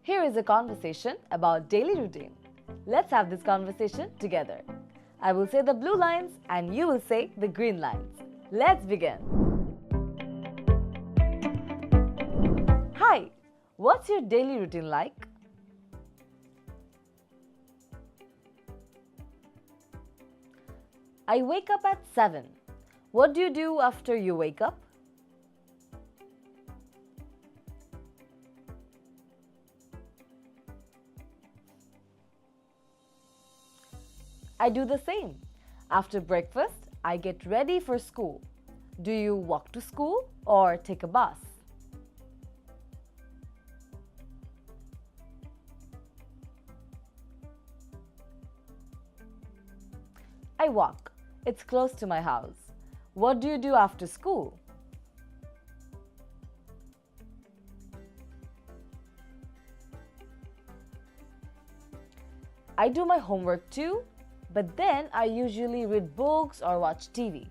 Here is a conversation about daily routine. Let's have this conversation together. I will say the blue lines and you will say the green lines. Let's begin. Hi, what's your daily routine like? I wake up at 7. What do you do after you wake up? I do the same. After breakfast, I get ready for school. Do you walk to school or take a bus? I walk. It's close to my house. What do you do after school? I do my homework too, but then I usually read books or watch TV.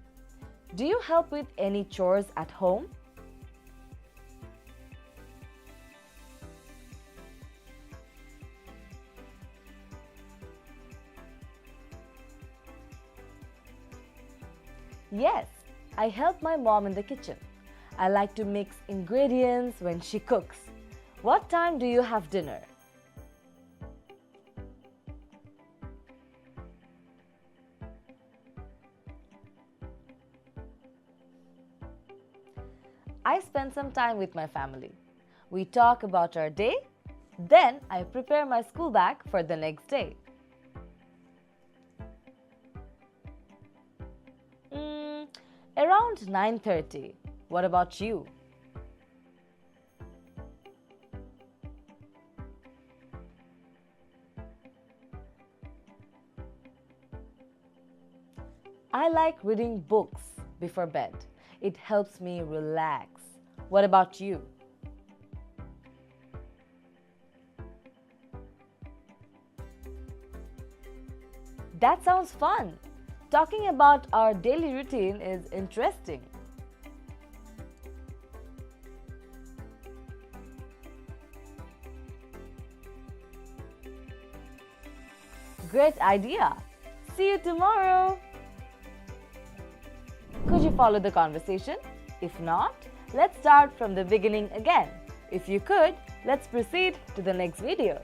Do you help with any chores at home? Yes, I help my mom in the kitchen. I like to mix ingredients when she cooks. What time do you have dinner? I spend some time with my family. We talk about our day, then I prepare my school bag for the next day. Around 9:30. What about you? I like reading books before bed. It helps me relax. What about you? That sounds fun. Talking about our daily routine is interesting. Great idea. See you tomorrow. Could you follow the conversation? If not, let's start from the beginning again. If you could, let's proceed to the next video.